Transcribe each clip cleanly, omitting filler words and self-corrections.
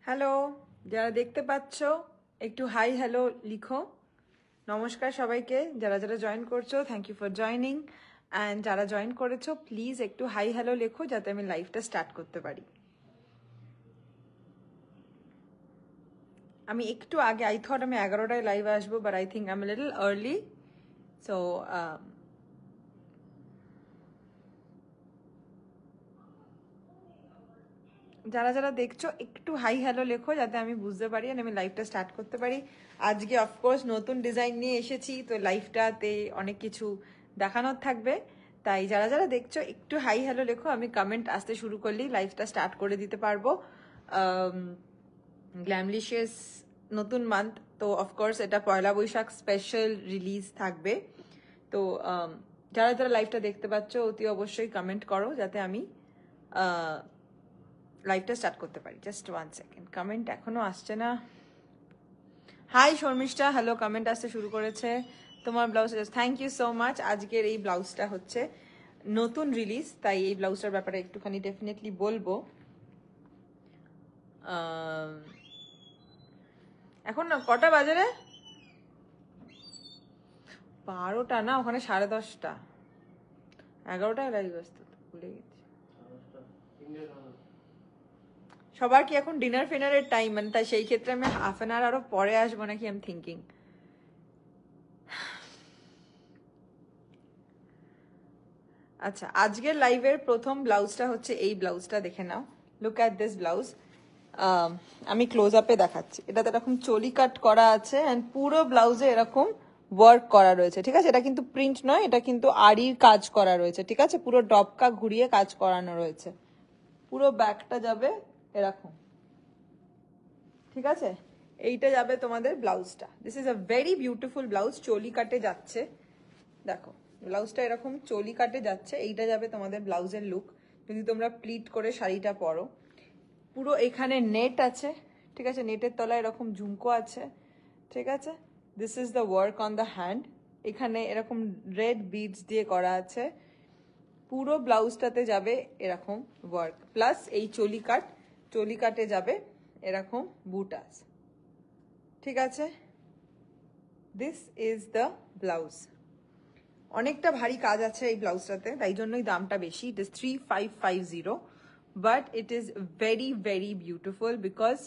Hello, যারা দেখতে পাচ্ছ একটু হাই হ্যালো লিখো। নমস্কার সবাইকে, যারা যারা জয়েন করছো thank you for joining, and যারা জয়েন করেছো প্লিজ একটু হাই হ্যালো লেখো যাতে আমি লাইভটা স্টার্ট করতে পারি। আমি একটু আগে আই থট আমি 11টায় লাইভে আসবো, but I think I am little early, so যারা যারা দেখছো একটু হাই হ্যালো লেখো যাতে আমি বুঝতে পারি আর আমি লাইভটা স্টার্ট করতে পারি। আজকে অফকোর্স নতুন ডিজাইন নিয়ে এসেছি, তো লাইভটাতে অনেক কিছু দেখানোর থাকবে, তাই যারা যারা দেখছো একটু হাই হ্যালো লেখো। আমি কমেন্ট আসতে শুরু করলেই লাইভটা স্টার্ট করে দিতে পারবো। গ্ল্যামলিশিয়াস নতুন মান্থ, তো অফকোর্স এটা পয়লা বৈশাখ স্পেশাল রিলিজ থাকবে। তো যারা যারা লাইভটা দেখতে পাচ্ছ অতি অবশ্যই কমেন্ট করো যাতে আমি লাইভটা স্টার্ট করতে পারি। জাস্ট 1 সেকেন্ড, কমেন্ট এখনো আসছে না। হাই শর্মিষ্ঠা, হ্যালো, কমেন্ট আসতে শুরু করেছে। তোমার blouse, thank you so much. আজকের এই ব্লাউজটা হচ্ছে নতুন রিলিজ, তাই এই ব্লাউজটার ব্যাপারে একটুখানি ডেফিনেটলি বলবো। এখন না কটা বাজে রে? 12টা না, ওখানে 10:30, 11টায় লাইভ আসতে ভুলে গেছি। সবার কি এখন ডিনার ফিনারের টাইম, মানে তাই সেই ক্ষেত্রে আমি হাফ অ্যান আওয়ার আরো পরে আসবো নাকি আই এম থিঙ্কিং। আচ্ছা, আজকের লাইভের প্রথম ব্লাউজটা হচ্ছে এই ব্লাউজটা, দেখে নাও। Look at this blouse. আমি ক্লোজ আপে দেখাচ্ছি। এটাতে এরকম চলি কাট করা আছে অ্যান্ড পুরো ব্লাউজে এরকম ওয়ার্ক করা রয়েছে, ঠিক আছে? এটা কিন্তু প্রিন্ট নয়, এটা কিন্তু আড়ির কাজ করা রয়েছে, ঠিক আছে? পুরো ডবকা ঘুরিয়ে কাজ করানো রয়েছে। পুরো ব্যাকটা যাবে এরকম, ঠিক আছে? এইটা যাবে তোমাদের ব্লাউজটা। This is a very beautiful blouse, চলি কাটে যাচ্ছে। দেখো ব্লাউজটা এরকম চলি কাটে যাচ্ছে, এইটা যাবে তোমাদের ব্লাউজের লুক যদি তোমরা প্লিট করে শাড়িটা পরো। পুরো এখানে নেট আছে, ঠিক আছে? নেটের তলায় এরকম ঝুমকো আছে, ঠিক আছে? This is the work on the hand. এখানে এরকম রেড বিডস দিয়ে করা আছে। পুরো ব্লাউজটাতে যাবে এরকম ওয়ার্ক, প্লাস এই চলি কাটে যাবে এরকম বুটাস, ঠিক আছে? This is the blouse. অনেকটা ভারী কাজ আছে এই ব্লাউজটাতে, তাই জন্যই দামটা বেশি। It is 3550, but it is very very beautiful because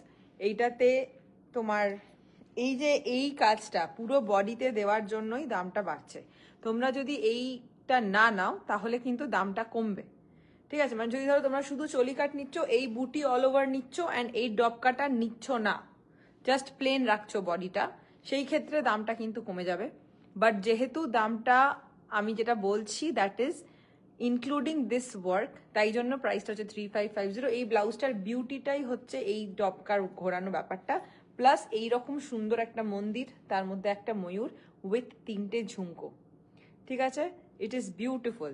এইটাতে তোমার এই যে এই কাজটা পুরো বডিতে দেওয়ার জন্যই দামটা বাড়ছে। তোমরা যদি এইটা না নাও তাহলে কিন্তু দামটা কমবে, ঠিক আছে? মানে যদি ধরো তোমরা শুধু চলি কাট নিচ্ছ, এই বুটি অল ওভার নিচ্ছ অ্যান্ড এই ডব কাটা নিচ্ছ না, জাস্ট প্লেন রাখছো বডিটা, সেই ক্ষেত্রে দামটা কিন্তু কমে যাবে। বাট যেহেতু দামটা আমি যেটা বলছি that is including this work, তাই জন্য প্রাইসটা হচ্ছে 3550। এই ব্লাউজটার বিউটিটাই হচ্ছে এই ডবকার ঘোরানো ব্যাপারটা, প্লাস এইরকম সুন্দর একটা মন্দির, তার মধ্যে একটা ময়ূর উইথ 3টে ঝুমকো, ঠিক আছে? It is beautiful.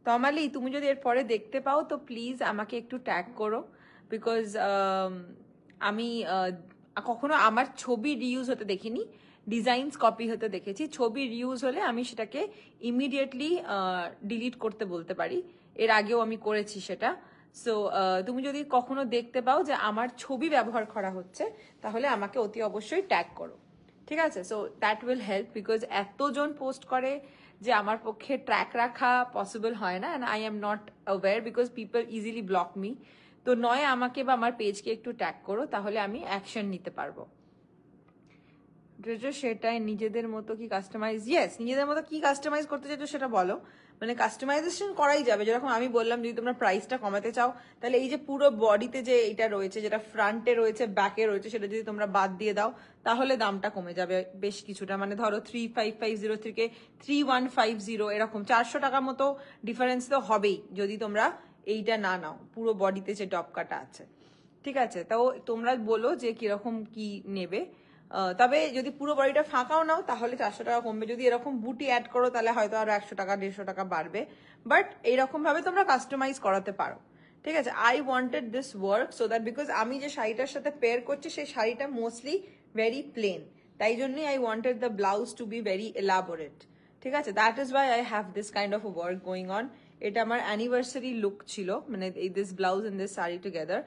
তমালি, তুমি যদি এরপরে দেখতে পাও তো প্লিজ আমাকে একটু ট্যাগ করো, বিকজ আমি কখনো আমার ছবি রিউজ হতে দেখিনি, ডিজাইনস কপি হতে দেখেছি। ছবি রিউজ হলে আমি সেটাকে ইমিডিয়েটলি ডিলিট করতে বলতে পারি, এর আগেও আমি করেছি সেটা। সো তুমি যদি কখনো দেখতে পাও যে আমার ছবি ব্যবহার করা হচ্ছে তাহলে আমাকে অতি অবশ্যই ট্যাগ করো, ঠিক আছে? So that will help, because এতজন পোস্ট করে যে আমার পক্ষে ট্র্যাক রাখা পসিবল হয় না, and I am not aware because people easily block me. তো নয় আমাকে বা আমার পেজকে একটু ট্যাগ করো, তাহলে আমি অ্যাকশন নিতে পারবো। সেটাই, নিজেদের মতো কি কাস্টমাইজ? ইয়েস, নিজেদের মতো কি কাস্টমাইজ করতে চাইছো সেটা বলো। মানে কাস্টমাইজেশন করাই যাবে, যেরকম আমি বললাম যদি তোমরা প্রাইসটা কমাতে চাও তাহলে এই যে পুরো বডিতে যে এটা রয়েছে, যেটা ফ্রন্টে রয়েছে ব্যাকে রয়েছে, সেটা যদি তোমরা বাদ দিয়ে দাও তাহলে দামটা কমে যাবে বেশ কিছুটা। মানে ধরো 3550 থেকে 3150, এরকম 400 টাকার মতো ডিফারেন্স তো হবেই যদি তোমরা এইটা না নাও, পুরো বডিতে যে টপ কাটা আছে, ঠিক আছে? তো তোমরা বলো যে কিরকম কি নেবে। তবে যদি পুরো বডিটা ফাঁকাও নাও তাহলে 400 টাকা কমবে। যদি এরকম বুটি অ্যাড করো তাহলে হয়তো আরো 100 টাকা 150 টাকা বাড়বে, বাট এইরকম ভাবে তোমরা কাস্টমাইজ করাতে পারো, ঠিক আছে? I wanted this work so that, because আমি যে শাড়িটার সাথে পেয়ার করছি সেই শাড়িটা মোস্টলি ভেরি প্লেন, তাই জন্যই I wanted the blouse to be very elaborate, ঠিক আছে, that is why I have this kind of work going on. এটা আমার অ্যানিভার্সারি লুক ছিল, মানে এই this blouse and this sari together.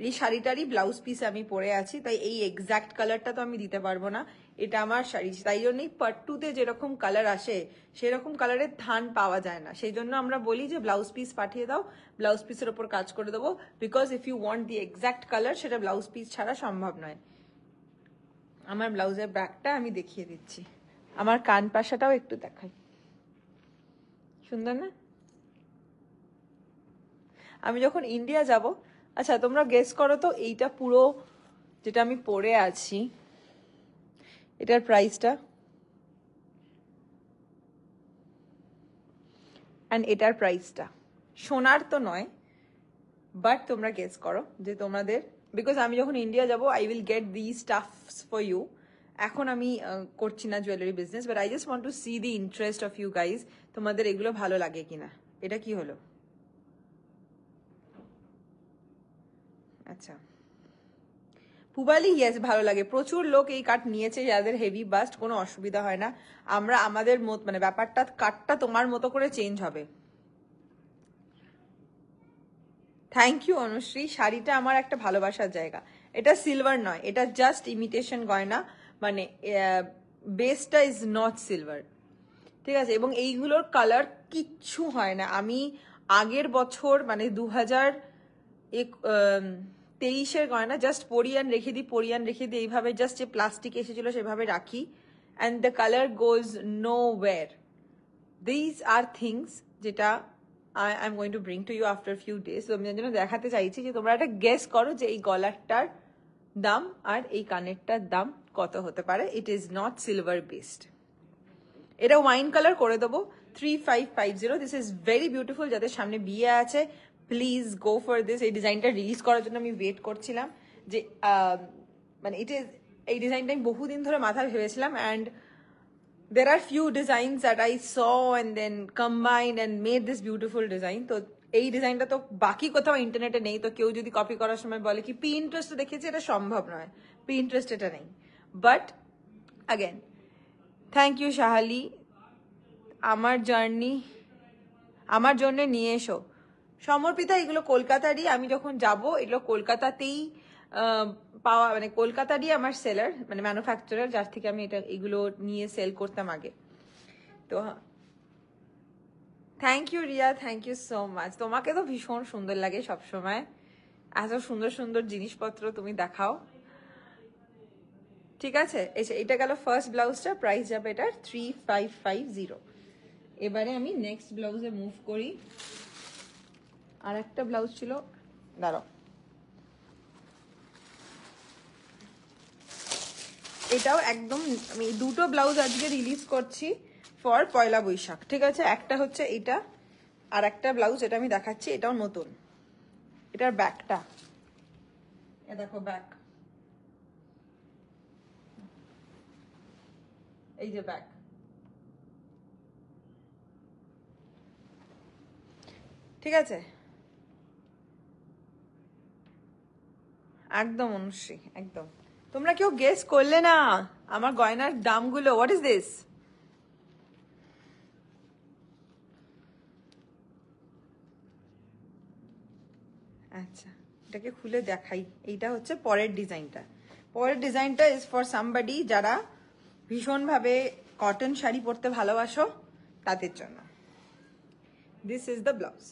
এই শাড়িটারই ব্লাউজ পিস আমি পরে আছি, তাই এই এক্সাক্ট কালারটা তো আমি দিতে পারবো না, এটা আমার শাড়ি। তাই জন্যই পাট্টুতে যেরকম কালার আসে সেরকম কালারের থান পাওয়া যায় না, সেই জন্য আমরা বলি যে ব্লাউজ পিস পাঠিয়ে দাও, ব্লাউজ পিসের ওপর কাজ করে দেবো, because if you want the exact colour সেটা ব্লাউজ পিস ছাড়া সম্ভব নয়। আমার ব্লাউজের ব্যাকটা আমি দেখিয়ে দিচ্ছি, আমার কান পাশাটাও একটু দেখাই, সুন্দর না? আমি যখন ইন্ডিয়া যাব, আচ্ছা তোমরা গেস করো তো এইটা পুরো যেটা আমি পরে আছি এটার প্রাইসটা, অ্যান্ড এটার প্রাইসটা, সোনার তো নয়, বাট তোমরা গেস করো যে তোমাদের, বিকজ আমি যখন ইন্ডিয়া যাব I will get the stuffs for you. এখন আমি করছি না jewellery business, but I just want to see the interest of you guys, তোমাদের এগুলো ভালো লাগে কিনা। এটা কি হলো? আচ্ছা, পুবালি, ইয়েস ভালো লাগে, প্রচুর লোক এই কাট নিয়েছে যাদের হেভি বাস্ট, কোনো অসুবিধা হয় না। আমরা আমাদের মানে ব্যাপারটা কাটটা তোমার মতো করে চেঞ্জ হবে। থ্যাংক ইউ অনুশ্রী, শাড়িটা আমার একটা ভালোবাসার জায়গা। এটা সিলভার নয়, এটা জাস্ট ইমিটেশন গয়না, মানে বেসটা ইজ নট সিলভার, ঠিক আছে? এবং এইগুলোর কালার কিচ্ছু হয় না। আমি আগের বছর মানে 2023-এর গয়না জাস্ট পরিয়ান রেখে দিই এইভাবে, জাস্ট যে প্লাস্টিক এসেছিল সেভাবে রাখি, and the colour goes nowhere. These are things যেটা I am going to bring to you after few days. তো আমি জন্য দেখাতে চাইছি যে তোমরা একটা গেস করো যে এই গলারটার দাম আর এই কানেরটার দাম কত হতে পারে। ইট ইজ নট সিলভার বেসড। এটা ওয়াইন কালার করে দেবো, 3550। This is very beautiful. যাদের সামনে বিয়ে আছে প্লিজ গো ফর দিস। এই ডিজাইনটা রিলিজ করার জন্য আমি ওয়েট করছিলাম, যে মানে এই ডিজাইনটা আমি বহুদিন ধরে মাথায় ভেবেছিলাম, and there are few designs that I saw and then combined and made this beautiful design. তো এই ডিজাইনটা তো বাকি কোথাও ইন্টারনেটে নেই, তো কেউ যদি কপি করার সময় বলে কি পিন্টারেস্টে দেখেছি, এটা সম্ভব নয়, পিন্টারেস্ট এটা নেই। But again thank you Shahali, আমার জন্য নিয়ে এসো। সমর্পিতা, এগুলো কলকাতারই, আমি যখন যাব এগুলো কলকাতাতেই পাওয়া, মানে কলকাতারই আমার সেলার, মানে ম্যানুফ্যাকচারার, যার থেকে আমি এগুলো নিয়ে সেল করতাম আগে। তো thank you Riya, thank you so much. তোমাকে তো ভীষণ সুন্দর লাগে সবসময়, এত সুন্দর সুন্দর জিনিসপত্র তুমি দেখাও। ঠিক আছে, এটা গেল ফার্স্ট ব্লাউজটা, প্রাইস যাবে এটার 3550। এবারে আমি নেক্সট ব্লাউজে মুভ করি। আর একটা ব্লাউজ ছিল, দাঁড়াও, এটাও একদম, আমি দুটো ব্লাউজ আজকে রিলিজ করছি ফর পয়লা বৈশাখ, ঠিক আছে? একটা হচ্ছে এটা, আর একটা ব্লাউজ এটা আমি দেখাচ্ছি, এটাও নতুন। এটার ব্যাকটা এ দেখো, ব্যাক, এই যে ব্যাক, ঠিক আছে? একদম অনুশ্রী, একদম। তোমরা কেউ গেস করলে না আমার গয়নার দামগুলো। What is this? আচ্ছা, এটাকে খুলে দেখাই। এইটা হচ্ছে পরের ডিজাইনটা। পরের ডিজাইনটা ইজ ফর সামবাডি যারা ভীষণভাবে কটন শাড়ি পরতে ভালোবাসো, তাদের জন্য। This is the blouse.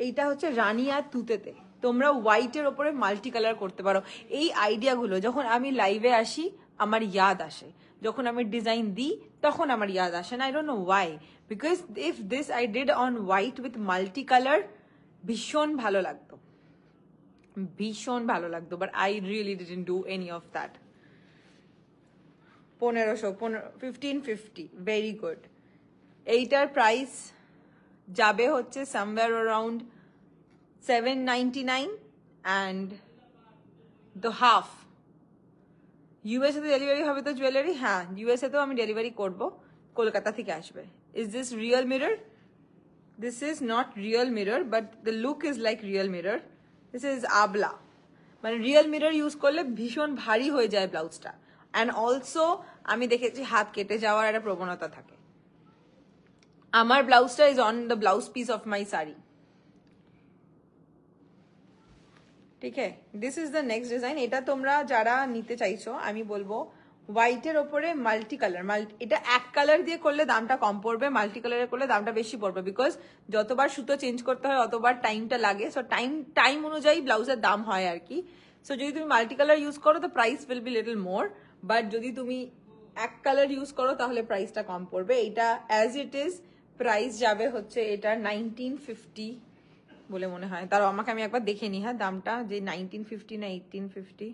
এইটা হচ্ছে রানী আর তুতেতে, তোমরা হোয়াইটের ওপরে মাল্টি কালার করতে পারো। এই আইডিয়াগুলো যখন আমি লাইভে আসি আমার ইয়াদ আসে, যখন আমি ডিজাইন দিই তখন আমার ইয়াদ আসে না। I don't know Y, because if this I did on white with multi colour, ভীষণ ভালো লাগতো, ভীষণ ভালো লাগতো, but I really didn't do any of that. 1550, very good. এইটার প্রাইস যাবে হচ্ছে somewhere around 799 and the half. USA তে ডেলিভারি হবে তো জুয়েলারি? হ্যাঁ, ইউএসএ তেও আমি ডেলিভারি করব, কলকাতা থেকে আসবে। Is this real mirror? This is not real mirror, but the look is like real mirror. This is abla, মানে রিয়েল মিরর ইউজ করলে ভীষণ ভারী হয়ে যায় ব্লাউজটা। অ্যান্ড অলসো আমি দেখেছি হাত কেটে যাওয়ার একটা প্রবণতা থাকে। আমার ব্লাউজটা is on the blouse piece of my sari. ঠিক আছে, this is the next design. এটা তোমরা যারা নিতে চাইছো আমি বলবো হোয়াইটের ওপরে মাল্টি কালার, এটা এক কালার দিয়ে করলে দামটা কম পড়বে, মাল্টি কালারে করলে দামটা বেশি পড়বে, বিকজ যতবার সুতো চেঞ্জ করতে হয় অতবার টাইমটা লাগে। সো টাইম অনুযায়ী ব্লাউজের দাম হয় আর কি। সো যদি তুমি মাল্টি কালার ইউজ করো তো price will be little more, but যদি তুমি এক কালার ইউজ করো তাহলে প্রাইসটা কম পড়বে। এটা অ্যাজ ইট ইজ প্রাইস যাবে হচ্ছে এটা 1950 বলে মনে হয়। তার আমাকে আমি একবার দেখে নি হ্যাঁ দামটা, যে 1950 না 1850।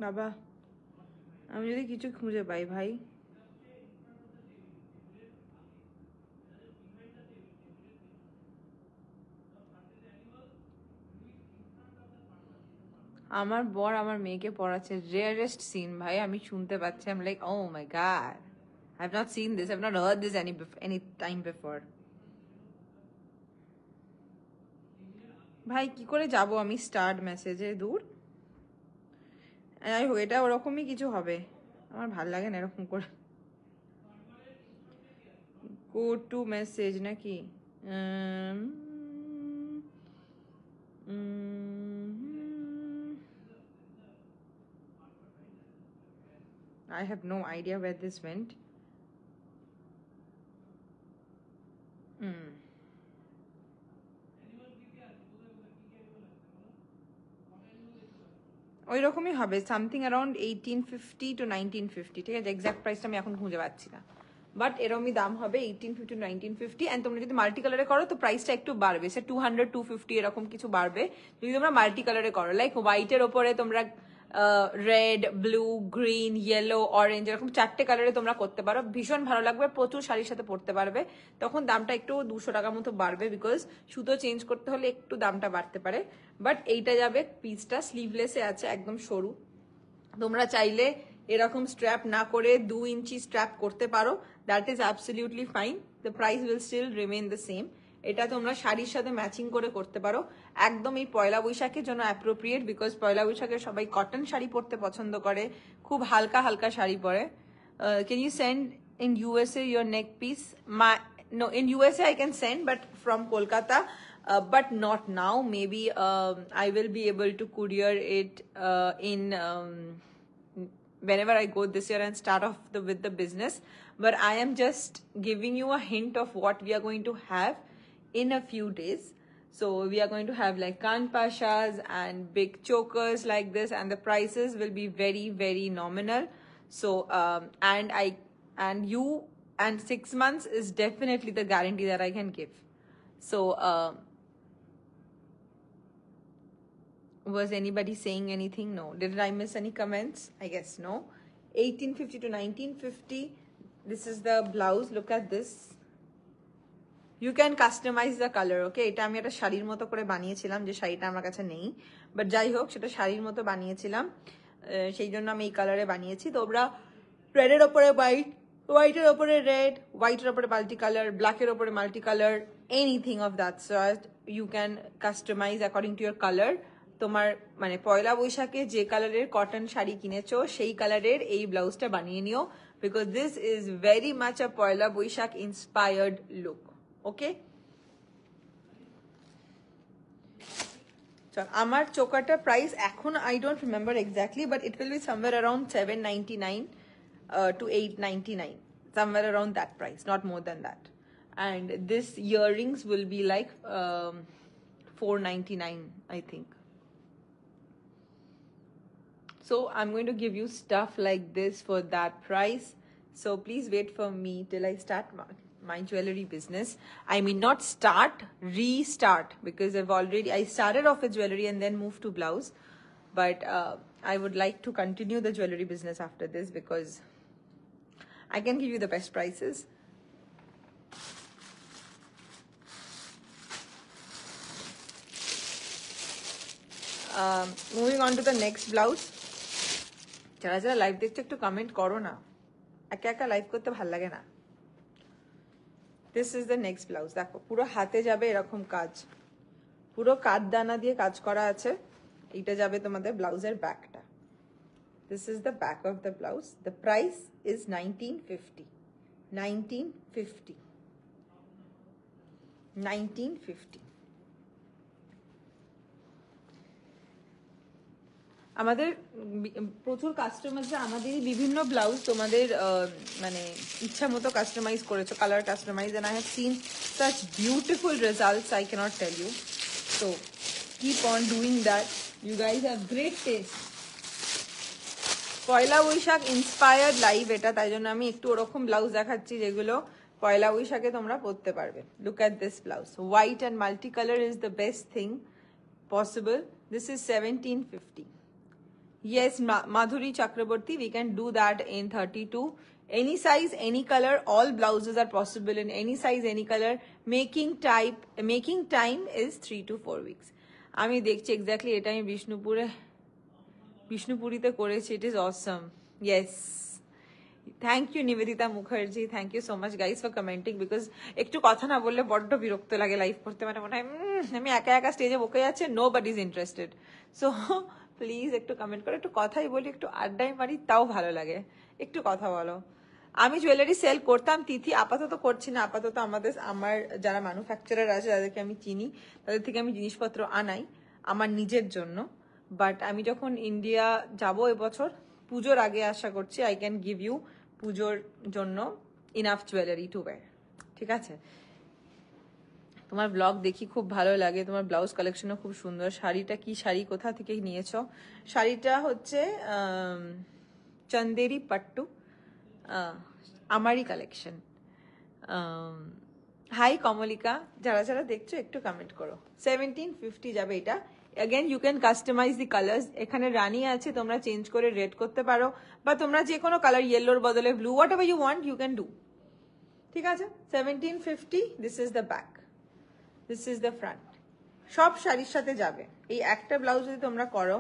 বাবা আমি যদি কিছু খুঁজে পাই ভাই। আমার বর আমার মেয়েকে পড়াচ্ছে, রেয়ারেস্ট সিন ভাই, আমি শুনতে পাচ্ছি। আমি like oh my god, I have not seen this, I have not heard this any time before. ভাই কি করে যাব আমি স্টার্ট মেসেজে, দূর। যাই হোক এটা ওরকমই কিছু হবে, আমার ভাল লাগে না এরকম করে। গো টু মেসেজ নাকি? I have no idea where this went. ওই রকমই হবে, সামথিং অ্যারাউন্ড 1850 to 1950। ঠিক আছে, এক্সাক্ট প্রাইসটা আমি এখন খুঁজে পাচ্ছি না, বাট এরমই দাম হবে 1850 to 1950। অ্যান্ড তোমরা যদি মাল্টি কালারে করো তো প্রাইসটা একটু বাড়বে, সে 200 250 এরকম কিছু বাড়বে যদি তোমরা মাল্টি কালারে করো। লাইক হোয়াইটের ওপরে তোমরা red, blue, green, yellow, orange এরকম 4টে কালারে তোমরা করতে পারো, ভীষণ ভালো লাগবে, প্রচুর শাড়ির সাথে পরতে পারবে। তখন দামটা একটু 200 টাকার মতো বাড়বে, বিকজ সুতো চেঞ্জ করতে হলে একটু দামটা বাড়তে পারে। বাট এইটা যাবে, পিসটা স্লিভলেসে আছে, একদম সরু। তোমরা চাইলে এরকম স্ট্র্যাপ না করে 2 ইঞ্চি স্ট্র্যাপ করতে পারো, that is absolutely fine, the price will still remain the same. এটা তোমরা শাড়ির সাথে ম্যাচিং করে করতে পারো, একদম এই পয়লা বৈশাখের জন্য অ্যাপ্রোপ্রিয়েট, বিকজ পয়লা বৈশাখে সবাই কটন শাড়ি পরতে পছন্দ করে, খুব হালকা হালকা শাড়ি পরে। Can you send in USA your neck piece? No, in USA I can send, but from Kolkata, but not now. Maybe I will be able to courier it in whenever I go this year and start off with the business. But I am just giving you a hint of what we are going to have in a few days. So we are going to have like Kan Pashas and big chokers like this, and the prices will be very, very nominal. So and 6 months is definitely the guarantee that I can give. So was anybody saying anything? No. Did I miss any comments? I guess no. 1850 to 1950. This is the blouse. Look at this. You can customize the color, okay? এটা আমি একটা শাড়ির মতো করে বানিয়েছিলাম, যে শাড়িটা আমার কাছে নেই, বাট যাই হোক সেটা শাড়ির মতো বানিয়েছিলাম, সেই জন্য আমি এই কালারে বানিয়েছি। তোমরা রেডের ওপরে হোয়াইট, হোয়াইটের ওপরে রেড, হোয়াইটের ওপরে মাল্টি কালার, ব্ল্যাকের ওপরে multi colour, anything of that sort you can customise according to your colour. তোমার মানে পয়লা বৈশাখে যে কালারের কটন শাড়ি কিনেছো সেই কালারের এই ব্লাউজটা বানিয়ে নিও, because this is very much a Poila Boishakh inspired look. Okay, চল আমার চোকারটা প্রাইস এখন I don't remember exactly, but it will be somewhere around 799 to 899, somewhere around that price, not more than that. And this earrings will be like 499, I think. So I'm going to give you stuff like this for that price. So please wait for me till I start my jewelry business. I mean, not start, restart, because I started off with jewelry and then moved to blouse. But I would like to continue the jewelry business after this because I can give you the best prices. Moving on to the next blouse. যারা যারা live দেখছো একটু comment করো না, একা একা live করতে ভালো লাগে না। This is the next blouse. দেখো পুরো হাতে যাবে এরকম কাজ, পুরো কাঠদানা দিয়ে কাজ করা আছে। এইটা যাবে তোমাদের ব্লাউজের ব্যাকটা। This is the back of the blouse. The price is 1950। 1950। আমাদের প্রচুর কাস্টমাররা আমাদের বিভিন্ন ব্লাউজ তোমাদের মানে ইচ্ছা মতো কাস্টমাইজ করেছো, colour customise, and I have seen such beautiful results, I cannot tell you. So keep on doing that. You guys have great taste. Poila Boishakh inspired live এটা, তাই জন্য আমি একটু ওরকম ব্লাউজ দেখাচ্ছি যেগুলো পয়লা বৈশাখে তোমরা পরতে পারবে। Look at this blouse. White and multicolor is the best thing possible. This is 1750. Yes, Madhuri Chakraborty, we can do that in 32. Any size, any color, all blouses are possible in any size, any color. Making time is 3 to 4 weeks. আমি দেখছি exactly এটা আমি বিষ্ণুপুরিতে করেছি। It is awesome. Yes, thank you Nibedita Mukherjee, thank you so much guys for commenting, because একটু কথা না বললে বড্ড বিরক্ত লাগে লাইভ করতে, মানে মনে হয় আমি একা একা স্টেজে বকে যাচ্ছে, nobody is interested. So please একটু কমেন্ট করো, একটু কথাই বলি, একটু আড্ডাই মারি, তাও ভালো লাগে। একটু কথা বলো। আমি জুয়েলারি সেল করতাম তিথি, আপাতত করছি না। আপাতত আমার যারা ম্যানুফ্যাকচারার আছে যাদেরকে আমি চিনি তাদের থেকে আমি জিনিসপত্র আনাই আমার নিজের জন্য। বাট আমি যখন ইন্ডিয়া যাব এবছর পুজোর আগে, আশা করছি আই ক্যান গিভ ইউ পুজোর জন্য ইনাফ জুয়েলারি টু ওয়্যার। ঠিক আছে? তোমার ব্লগ দেখি খুব ভালো লাগে, তোমার ব্লাউজ কালেকশনও খুব সুন্দর। শাড়িটা কি শাড়ি, কোথা থেকে নিয়েছো? শাড়িটা হচ্ছে চন্দেরি পাট্টু, আমারই কালেকশন। হাই কমলিকা, যারা যারা দেখছো একটু কমেন্ট করো। 1750 যাবে এটা। Again you can customize the colors. এখানে রানী আছে, তোমরা চেঞ্জ করে রেড করতে পারো, বা তোমরা যে কোনো কালার, ইয়েলোর বদলে blue, whatever you want you can do. ঠিক আছে? 1750। This is the back, this is the front. সব শাড়ির সাথে যাবে। এই একটা ব্লাউজ যদি তোমরা করো,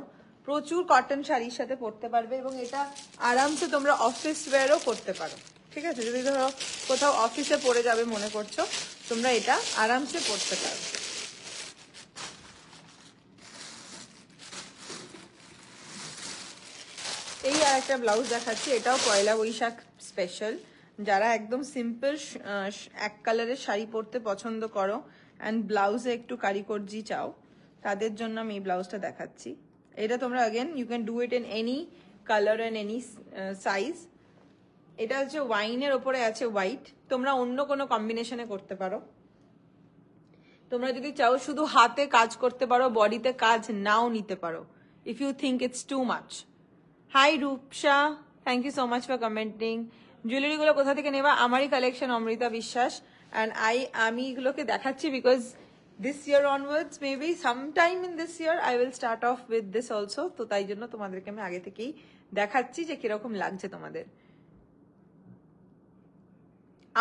প্রচুর কটন শাড়ির সাথে পরতে পারবে, এবং এটা আরামসে তোমরা অফিস ওয়্যারও করতে পারো। ঠিক আছে? যদি ধরো কোথাও অফিসে পরে যাবে মনে করছো, তোমরা এটা আরামসে পরতে পারো। এই আর একটা ব্লাউজ দেখাচ্ছি, এটাও পয়লা বৈশাখ স্পেশাল। যারা একদম সিম্পল এক কালারের শাড়ি পরতে পছন্দ করো অ্যান্ড ব্লাউজে একটু কারিগরি চাও, তাদের জন্য আমি এই ব্লাউজটা দেখাচ্ছি। এটা তোমরা again you can do it in any colour and any size. এটা হচ্ছে ওয়াইনের ওপরে আছে হোয়াইট, তোমরা অন্য কোনো কম্বিনেশনে করতে পারো। তোমরা যদি চাও শুধু হাতে কাজ করতে পারো, বডিতে কাজ নাও নিতে পারো, if you think it's too much. Hi Rupsa, thank you so much for commenting. জুয়েলারিগুলো কোথা থেকে নেবা? আমারই কালেকশন, অমৃতা বিশ্বাস। অ্যান্ড আমি এগুলোকে দেখাচ্ছি because this year onwards, maybe sometime in this year I will start off with this also. তো তাই জন্য তোমাদেরকে আমি আগে থেকেই দেখাচ্ছি যে কিরকম লাগছে তোমাদের।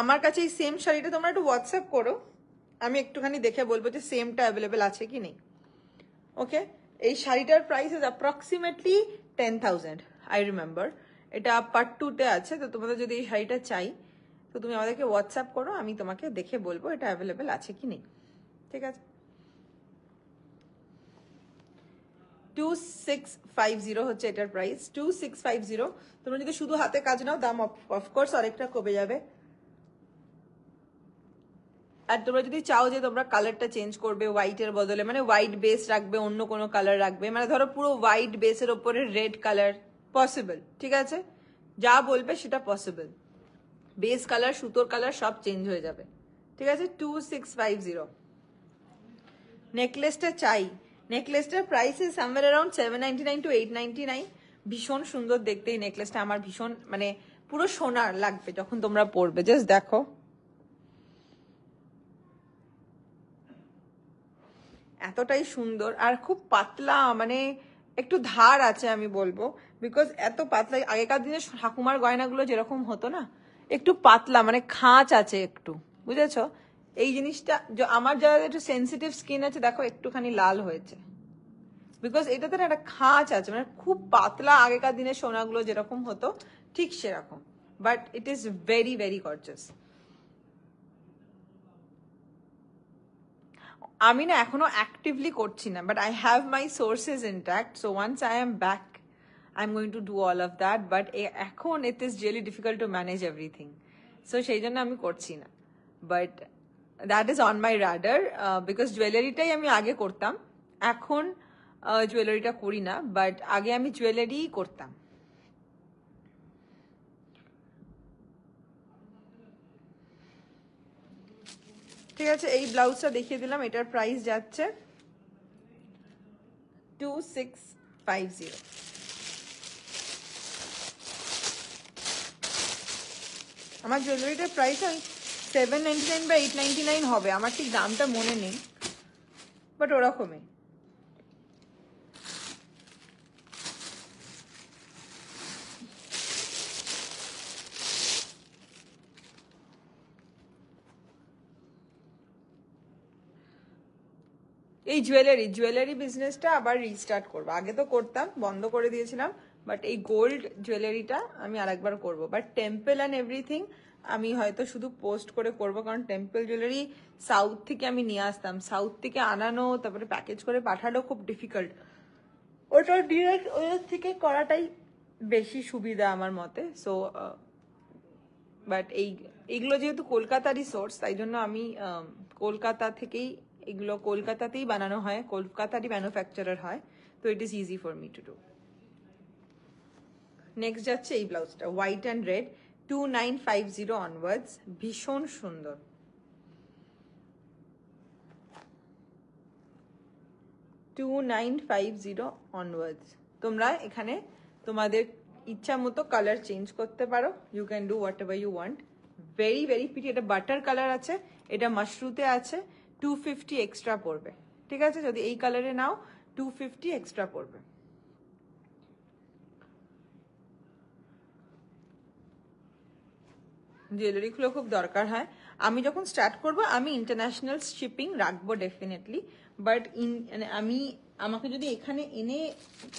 আমার কাছে এই সেম শাড়িটা তোমরা একটু হোয়াটসঅ্যাপ করো, আমি একটুখানি দেখে বলবো যে সেমটা অ্যাভেলেবেল আছে কি নেই। ওকে? এই শাড়িটার price is approximately 10,000 I remember. এটা পার্ট 2-তে আছে। তো তোমাদের যদি এই শাড়িটা চাই তো তুমি আমাদেরকে হোয়াটসঅ্যাপ করো, আমি তোমাকে দেখে বলবো এটা অ্যাভেলেবেল আছে কি নেই। ঠিক আছে? 2650 হচ্ছে এটার প্রাইস, 2650। তোমরা যদি শুধু হাতে কাজ নাও দাম অফকোর্স অনেকটা কমে যাবে। আর তোমরা যদি চাও যে তোমরা কালারটা চেঞ্জ করবে হোয়াইটের বদলে, মানে হোয়াইট বেস রাখবে, অন্য কোনো কালার রাখবে, মানে ধরো পুরো হোয়াইট বেসের ওপরে রেড কালার, পসিবল। ঠিক আছে? যা বলবে সেটা পসিবল। বেস কালার, সুতোর কালার সব চেঞ্জ হয়ে যাবে। ঠিক আছে? 2650। নেকলেসটা চাই, নেকলেসটার price is somewhere around 799 to 899। ভীষণ সুন্দর দেখতে এই নেকলেসটা, আমার ভীষণ মানে পুরো সোনার লাগবে যখন তোমরা পরবে। জাস্ট দেখো, এতটাই সুন্দর আর খুব পাতলা, মানে একটু ধার আছে আমি বলবো, বিকজ এত পাতলা। আগেকার দিনে ঠাকুমার গয়নাগুলো যেরকম হতো না, একটু পাতলা, মানে খাঁচ আছে একটু, বুঝেছো? এই জিনিসটা আমার যারা একটু সেন্সিটিভ স্কিন আছে, দেখো একটুখানি লাল হয়েছে, বিকজ এটাতে না একটা খাঁচ আছে, মানে খুব পাতলা। আগেকার দিনে সোনাগুলো যেরকম হতো ঠিক সেরকম, but it is very very gorgeous. আমি না এখনো অ্যাক্টিভলি করছি না, but I have my sources intact, so once I am back I am going to do all of that, but এখন it is really difficult to manage everything, so সেই জন্য আমি করছি না। But that is on my radar, because জুয়েলারিটাই আমি আগে করতাম, এখন জুয়েলারিটা করি না, বাট আগে আমি জুয়েলারিই করতাম। ঠিক আছে, এই ব্লাউজটা দেখিয়ে দিলাম, এটার প্রাইস যাচ্ছে 2650। আমার জুয়েলারিটার প্রাইস ওই 799 বা 899 হবে, আমার ঠিক দামটা মনে নেই, বাট ওরকমই। এই জুয়েলারি বিজনেসটা আবার রিস্টার্ট করবো, আগে তো করতাম, বন্ধ করে দিয়েছিলাম, বাট এই গোল্ড জুয়েলারিটা আমি আরেকবার করবো। বাট টেম্পল অ্যান্ড এভরিথিং আমি হয়তো শুধু পোস্ট করে করবো, কারণ টেম্পল জুয়েলারি সাউথ থেকে আমি নিয়ে আসতাম, সাউথ থেকে আনানো তারপরে প্যাকেজ করে পাঠানো খুব ডিফিকাল্ট, ওটা ডিরেক্ট ওদের থেকে করাটাই বেশি সুবিধা আমার মতে। সো বাট এইগুলো যেহেতু কলকাতারই সোর্স, তাই জন্য আমি কলকাতা থেকেই, এগুলো কলকাতাতেই বানানো হয়, কলকাতারই ম্যানুফ্যাকচারার হয়, তো it is easy for me to do. Next যাচ্ছে এই ব্লাউজটা, হোয়াইট অ্যান্ড রেড, 2950 অনওয়ার্ডস, ভীষণ সুন্দর। $2950 অনওয়ার্ডস। তোমরা এখানে তোমাদের ইচ্ছা মতো কালার চেঞ্জ করতে পারো, you can do whatever you want. Very very pretty. এটা বাটার কালার আছে, এটা মাশরুতে আছে, 250 এক্সট্রা পড়বে, ঠিক আছে? যদি এই কালারে নাও 250 এক্সট্রা পড়বে। জুয়েলারিগুলো খুব দরকার হয়। আমি যখন স্টার্ট করব আমি ইন্টারন্যাশনাল শিপিং রাখবো ডেফিনেটলি, বাট আমি আমাকে যদি এখানে এনে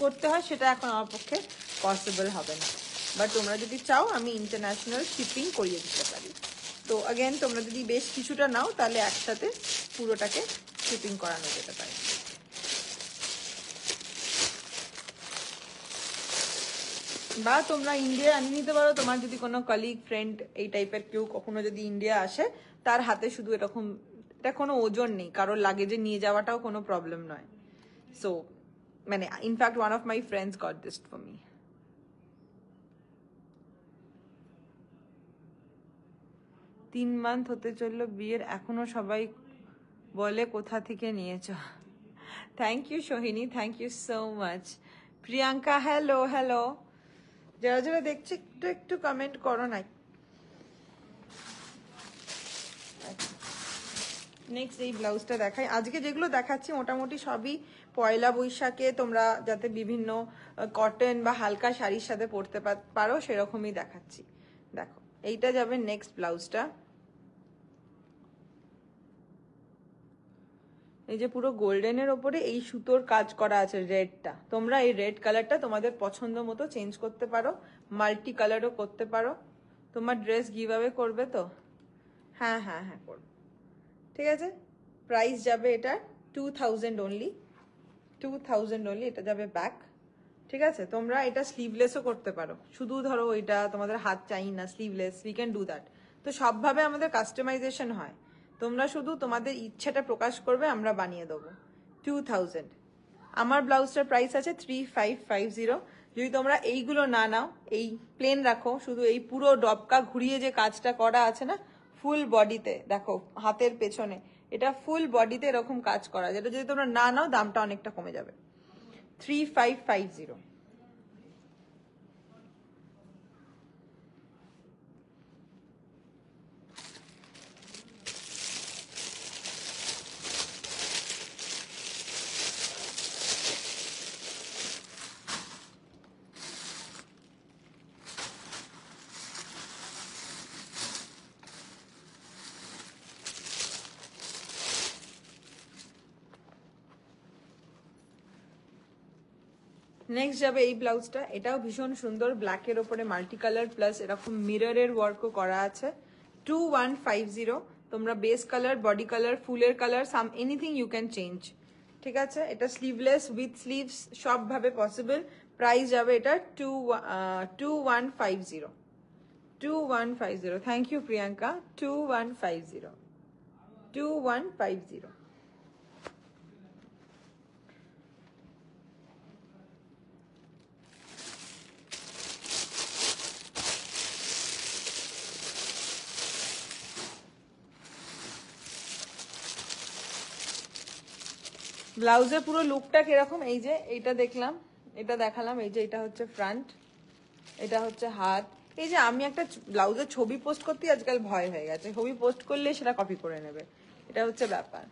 করতে হয় সেটা এখন আমার পক্ষে পসিবল হবে না, বাট তোমরা যদি চাও আমি ইন্টারন্যাশনাল শিপিং করিয়ে দিতে পারি। তো অ্যাগেন তোমরা যদি বেশ কিছুটা নাও তাহলে একসাথে পুরোটাকে শিপিং করানো যেতে পারে। বা তোমরা ইন্ডিয়া আনিয়ে নিতে পারো, তোমার যদি কোনো কলিগ ফ্রেন্ড এই টাইপের কেউ কখনো যদি ইন্ডিয়া আসে, তার হাতে শুধু এরকম, এটা কোনো ওজন নেই, কারোর লাগেজে নিয়ে যাওয়াটাও কোনো প্রবলেম নয়। সো মানে in fact one of my friends got this for me. 3 month হতে চললো বিয়ের, এখনো সবাই বলে কোথা থেকে নিয়েছ। Thank you Sohini, thank you so much. Priyanka hello hello, যারা যারা দেখছে একটু একটু কমেন্ট করো না। নেক্সট এই ব্লাউজটা দেখাই। আজকে যেগুলো দেখাচ্ছি মোটামুটি সবই পয়লা বৈশাখে তোমরা যাতে বিভিন্ন কটন বা হালকা শাড়ির সাথে পরতে পারো সেরকমই দেখাচ্ছি। দেখো এইটা যাবে নেক্সট ব্লাউজটা, এই যে পুরো গোল্ডেনের ওপরে এই সুতোর কাজ করা আছে রেডটা, তোমরা এই রেড কালারটা তোমাদের পছন্দ মতো চেঞ্জ করতে পারো, মাল্টি কালারও করতে পারো। তোমার ড্রেস গিভঅ্যাওয়ে করবে তো? হ্যাঁ হ্যাঁ হ্যাঁ করবে, ঠিক আছে। প্রাইস যাবে এটা 2000 অনলি, 2000 অনলি, এটা যাবে ব্যাক, ঠিক আছে। তোমরা এটা স্লিভলেসও করতে পারো, শুধু ধরো এটা তোমাদের হাত চাই না sleeveless, we can do that. তো সবভাবে আমাদের কাস্টমাইজেশন হয়, তোমরা শুধু তোমাদের ইচ্ছাটা প্রকাশ করবে, আমরা বানিয়ে দেবো। 2000। আমার ব্লাউজটার প্রাইস আছে 3550। যদি তোমরা এইগুলো না নাও, এই প্লেন রাখো, শুধু এই পুরো ডবকা ঘুরিয়ে যে কাজটা করা আছে না ফুল বডিতে, দেখো হাতের পেছনে এটা ফুল বডিতে এরকম কাজ করা, যেটা যদি তোমরা না নাও দামটা অনেকটা কমে যাবে। 3550। নেক্সট যাবে এই ব্লাউজটা, এটাও ভীষণ সুন্দর, ব্ল্যাকের ওপরে মাল্টি কালার প্লাস এরকম মিররের ওয়ার্কও করা আছে। 2150। তোমরা বেস কালার, বডি কালার, ফুলের colour, some anything you can change. ঠিক আছে, এটা স্লিভলেস উইথ স্লিভস সব ভাবে পসিবল। প্রাইস যাবে এটা 2150। 2150। Thank you Priyanka. 2150। 2150। ব্লাউজের পুরো লুকটা কিরকম, এই যে এইটা দেখলাম, এটা দেখালাম, এই যে এটা হচ্ছে ফ্রন্ট, এটা হচ্ছে হাত। এই যে আমি একটা ব্লাউজের ছবি পোস্ট করতে আজকাল ভয় হয়ে গেছে, ছবি পোস্ট করলে সেটা কপি করে নেবে, এটা হচ্ছে ব্যাপার।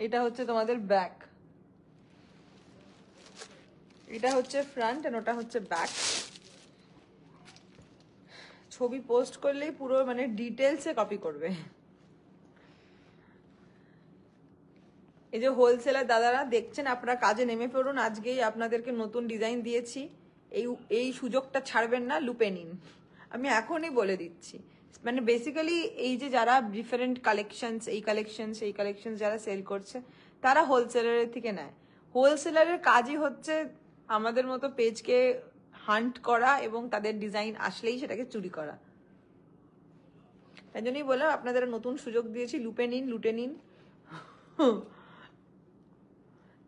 এটা হচ্ছে তোমাদের ব্যাক, এটা হচ্ছে ফ্রন্ট আর ওটা হচ্ছে ব্যাক। ছবি পোস্ট করলেই পুরো মানে ডিটেলসে কপি করবে। এই যে হোলসেলার দাদারা দেখছেন, আপনারা কাজে নেমে পড়ুন, আজকেই আপনাদেরকে নতুন ডিজাইন দিয়েছি, এই এই সুযোগটা ছাড়বেন না, লুপে নিন। আমি এখনই বলে দিচ্ছি, মানে বেসিক্যালি এই যে যারা ডিফারেন্ট কালেকশনস, এই কালেকশনস এই কালেকশনস যারা সেল করছে, তারা হোলসেলারের থেকে নেয়। হোলসেলারের কাজই হচ্ছে আমাদের মতো পেজকে হান্ট করা এবং তাদের ডিজাইন আসলেই সেটাকে চুরি করা। তাই জন্যই বললাম আপনাদের নতুন সুযোগ দিয়েছি, লুপে নিন, লুটে নিন।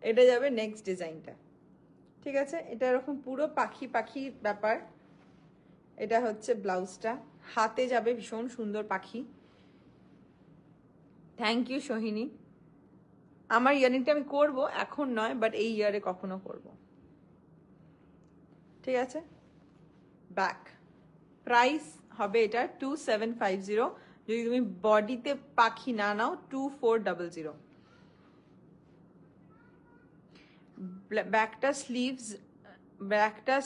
এটা যাবে নেক্সট ডিজাইনটা। ঠিক আছে, এটা এরকম পুরো পাখি পাখি ব্যাপার। এটা হচ্ছে ব্লাউজটা, হাতে যাবে ভীষণ সুন্দর পাখি। Thank you Sohini. আমার ইয়ারিংটা আমি করব, এখন নয়, বাট এই ইয়ারে কখনো করব। ঠিক আছে, ব্যাক প্রাইস হবে এটা 2750। যদি তুমি বডিতে পাখি না নাও 2400। ব্যাকটা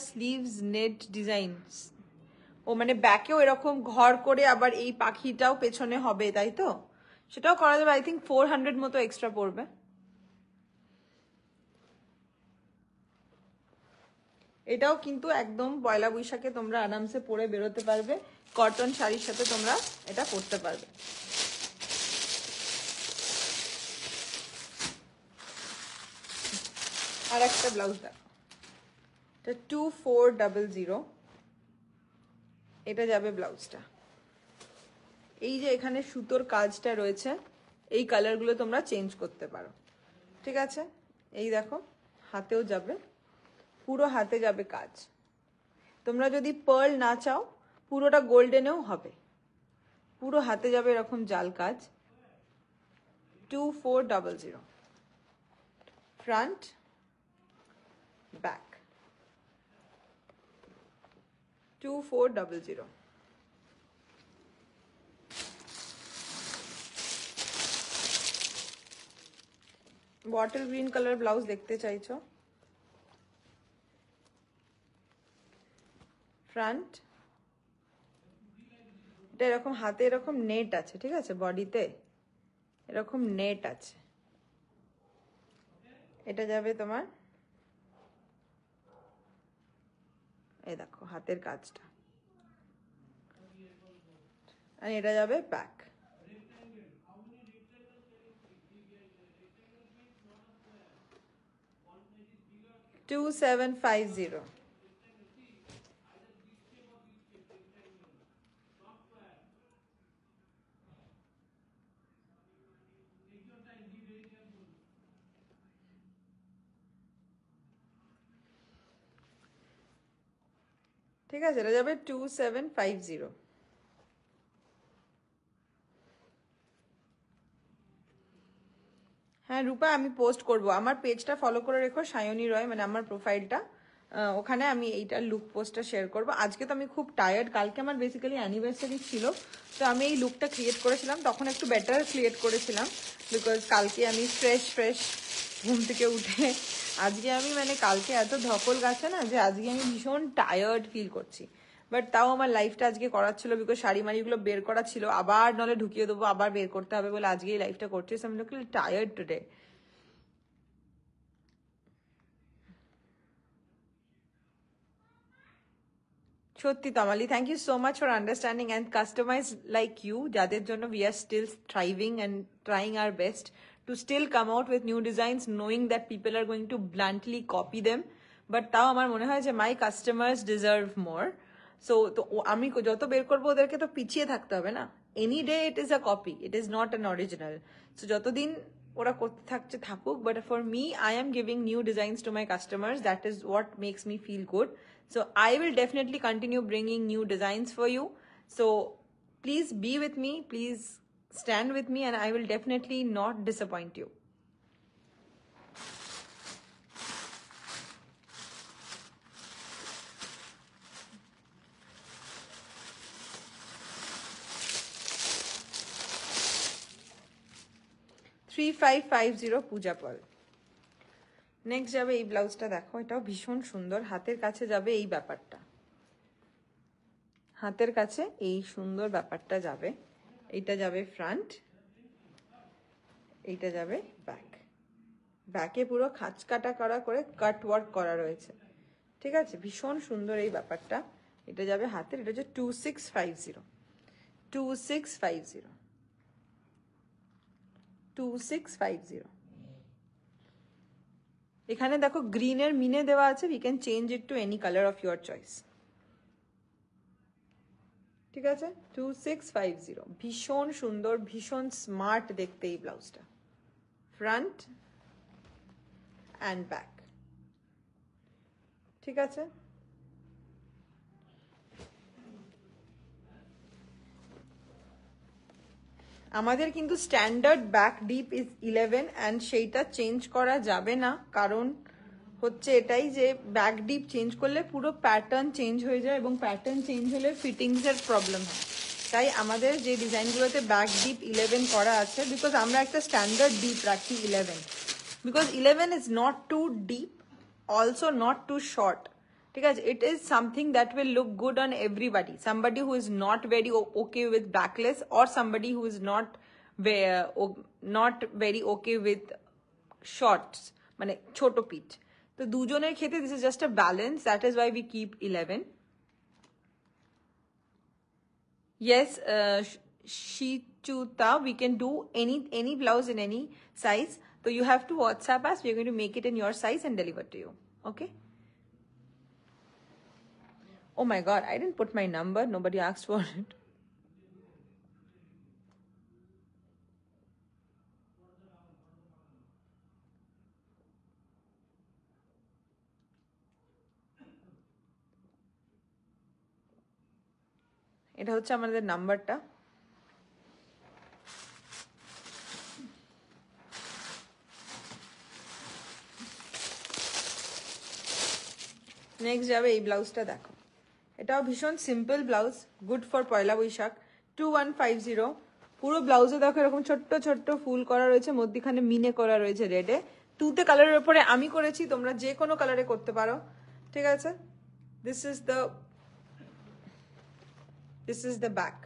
স্লিভস নেট ডিজাইন। ও মানে ব্যাকেও এরকম ঘর করে আবার এই পাখিটাও পেছনে হবে, তাই তো? সেটাও করা যাবে। আই থিঙ্ক 400 মতো এক্সট্রা পড়বে। এটাও কিন্তু একদম পয়লা বৈশাখে তোমরা আরামসে পরে বেরোতে পারবে, কটন শাড়ির সাথে তোমরা এটা পরতে পারবে। আর একটা ব্লাউজ দেখো, এটা 2400। এটা যাবে ব্লাউজটা। এই যে এখানে সুতোর কাজটা রয়েছে, এই কালারগুলো তোমরা চেঞ্জ করতে পারো। ঠিক আছে, এই দেখো হাতেও যাবে, পুরো হাতে যাবে কাজ। তোমরা যদি পার্ল না চাও, পুরোটা গোল্ডেনেও হবে, পুরো হাতে যাবে এরকম জাল কাজ। 2400। Front back 2400। Bottle green colour blouse দেখতে চাইছো? ফ্রন্ট এটা এরকম হাতে এরকম নেট আছে, ঠিক আছে, বডিতে এরকম নেট আছে। এটা যাবে তোমার, এই দেখো হাতের কাজটা, আর এটা যাবে ব্যাক। টু 2750। ঠিক আছে, এটা যাবে 2750। হ্যাঁ রূপা, আমি পোস্ট করব, আমার পেজটা ফলো করে রেখো, সায়নী রয় মানে আমার প্রোফাইলটা, ওখানে আমি এইটার লুক পোস্টটা শেয়ার করব। আজকে তো আমি খুব টায়ার্ড, কালকে আমার বেসিক্যালি অ্যানিভার্সারি ছিল, তো আমি এই লুকটা ক্রিয়েট করেছিলাম, তখন একটু বেটার ক্রিয়েট করেছিলাম, বিকজ কালকে আমি ফ্রেশ ঘুম থেকে উঠে, আজকে আমি মানে কালকে এত ধকল গেছে না, যে আজকে আমি ভীষণ টায়ার্ড ফিল করছি। বাট তাও আমার লাইফটা আজকে করার ছিল, বিকজ শাড়ি মাড়িগুলো বের করা ছিল, আবার নলে ঢুকিয়ে দেবো, আবার বের করতে হবে বলে আজকে এই লাইফটা করছি। সো আমি টায়ার্ড টুডে। সত্যি Tamali, thank you so much for understanding and customise like you, যাদের জন্য we are still thriving and trying our best to still come out with new designs, knowing that people are going to bluntly copy them. But তাও আমার মনে হয় যে my customers deserve more. So তো আমি যত বের করবো ওদেরকে তো পিছিয়ে থাকতে হবে না। Any day it is a copy, it is not an original. So যতদিন ওরা করতে থাকছে থাকুক, but for me I am giving new designs to my customers, that is what makes me feel good. So I will definitely continue bringing new designs for you. So please be with me, please stand with me, and I will definitely not disappoint you. Three five five zero Pooja Paul. Next যাবে এই ব্লাউজটা, দেখো এটাও ভীষণ সুন্দর, হাতের কাছে যাবে এই ব্যাপারটা, হাতের কাছে এই সুন্দর ব্যাপারটা যাবে। এইটা যাবে ফ্রন্ট, এইটা যাবে ব্যাক। ব্যাকে পুরো খাঁচ কাটা করা করে কাট ওয়ার্ক করা রয়েছে, ঠিক আছে, ভীষণ সুন্দর এই ব্যাপারটা। এটা যাবে হাতের, এটা হচ্ছে 2650 2650 2650। এখানে দেখো গ্রিনের মিনে দেওয়া আছে, we can change it to any colour of your choice, ঠিক আছে। 2650, ভীষণ সুন্দর, ভীষণ স্মার্ট দেখতে এই ব্লাউজটা, ফ্রন্ট অ্যান্ড ব্যাক, ঠিক আছে। আমাদের কিন্তু standard back deep is 11 and সেইটা চেঞ্জ করা যাবে না, কারণ হচ্ছে এটাই যে ব্যাক ডিপ চেঞ্জ করলে পুরো প্যাটার্ন চেঞ্জ হয়ে যায় এবং প্যাটার্ন চেঞ্জ হলে ফিটিংসের প্রবলেম হয়। তাই আমাদের যে ডিজাইনগুলোতে ব্যাক ডিপ 11 করা আছে, বিকজ আমরা একটা স্ট্যান্ডার্ড ডিপ রাখি 11, because 11 is not too deep, also not too short, ঠিক আছে। It is something that will look good on everybody, somebody who is not very okay with backless or somebody who is not very okay with shorts, মানে ছোট পিঠ। তো দুজনের ক্ষেত্রে this is just a balance, that is why we keep 11। Yes, Shichuta, we can do any blouse in any size. So you have to WhatsApp us. We're going to make it in your size and deliver to you. Okay? Oh my God, I didn't put my number. Nobody asked for it. এটা হচ্ছে আমাদের নাম্বারটা। Next যাবে এই ব্লাউজটা, দেখো এটাও ভীষণ simple blouse, good for Poila Boishakh. 2150, পুরো ব্লাউজে দেখো এরকম ছোট্ট ছোট্ট ফুল করা রয়েছে, মধ্যখানে মিনে করা রয়েছে রেডে। তুতে কালারের উপরে আমি করেছি, তোমরা যে কোনো কালারে করতে পারো, ঠিক আছে। This is the back,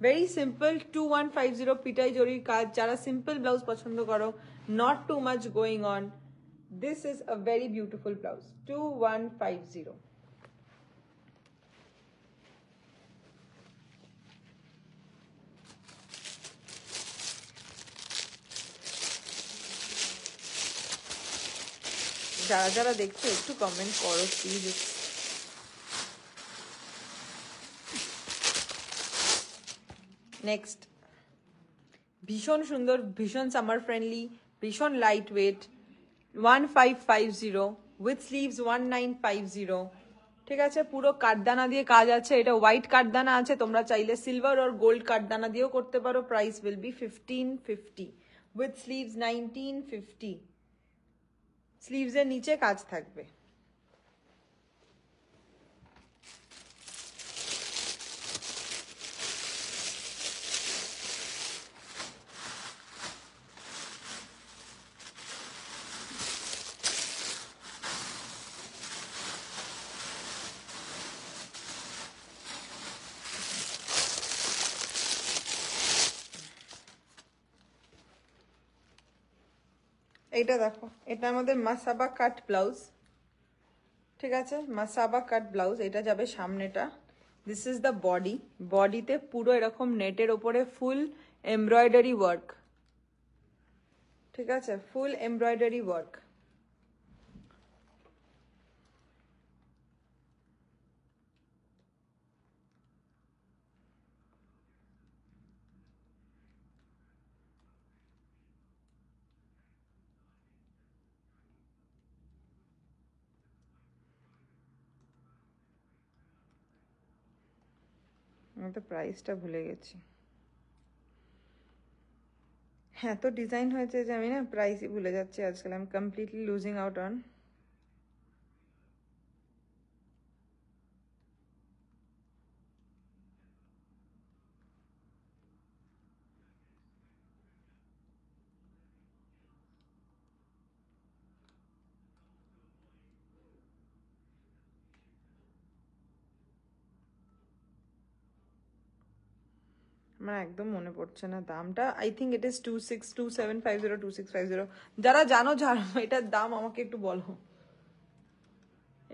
very simple. 2150 পিটাই জরির কাজ, যারা সিম্পল ব্লাউজ পছন্দ করো, not too much going on, this is a very beautiful blouse. 2150. যারা যারা দেখছো একটু কমেন্ট করো প্লিজ। নেক্সট, ভীষণ সুন্দর, ভীষণ সামার ফ্রেন্ডলি, ভীষণ লাইট ওয়েট, 1550 উইথ স্লিভস 1950, ঠিক আছে। পুরো কাঠদানা দিয়ে কাজ আছে, এটা হোয়াইট কাঠদানা আছে, তোমরা চাইলে সিলভার আর গোল্ড কাঠদানা দিয়েও করতে পারো। Price will be 1550 with sleeves 1950, স্লিভসের নিচে কাজ থাকবে। এইটা দেখো, এটা আমাদের মাসাবা কাট ব্লাউজ, ঠিক আছে, মাসাবা কাট ব্লাউজ। এটা যাবে সামনেটা, দিস ইজ দ্য বডি, বডিতে পুরো এরকম নেটের ওপরে ফুল এমব্রয়ডারি ওয়ার্ক, ঠিক আছে, ফুল এমব্রয়ডারি ওয়ার্ক। আমি তো প্রাইসটা ভুলে গেছি। হ্যাঁ, তো ডিজাইন হয়েছে যে আমি না প্রাইসই ভুলে যাচ্ছি আজকাল। I am completely losing out on. আমার একদম মনে পড়ছে না দামটা। I think it is 262750, 2650। যারা জানো যারা এটার দাম আমাকে একটু বলো।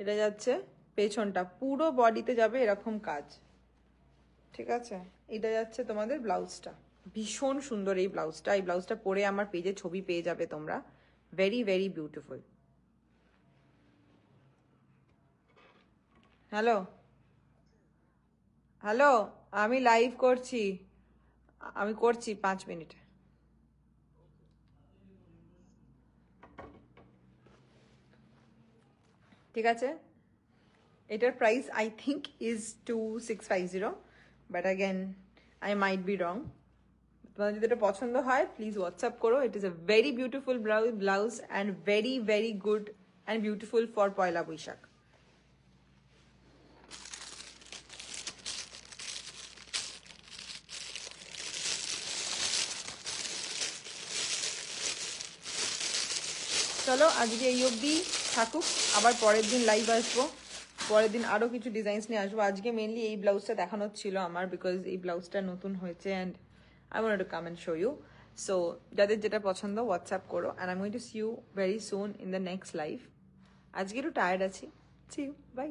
এটা যাচ্ছে পেছনটা, পুরো বডিতে যাবে এরকম কাজ, ঠিক আছে। এটা যাচ্ছে তোমাদের ব্লাউজটা, ভীষণ সুন্দর এই ব্লাউজটা। এই ব্লাউজটা পরে আমার পেজে ছবি পেয়ে যাবে তোমরা, very very beautiful. Hello hello, আমি লাইভ করছি, আমি করছি 5 মিনিট। ঠিক আছে, এটার price I think is 2650, but again I might be wrong. তোমাদের যদি এটা পছন্দ হয় প্লিজ হোয়াটসঅ্যাপ করো। It is a very beautiful blouse and very very good and beautiful for Poila Baisakh. চলো আজকে এই অবধি থাকুক, আবার পরের দিন লাইভ আসবো, পরের দিন আরো কিছু ডিজাইনস নিয়ে আসবো। আজকে মেনলি এই ব্লাউজটা দেখানোর ছিল আমার, বিকজ এই ব্লাউজটা নতুন হয়েছে and I want to come and show you. So যাদের যেটা পছন্দ হোয়াটসঅ্যাপ করো, and I am going to see you very soon in the next live. আজকে একটু টায়ার্ড আছি, সি ইউ, বাই।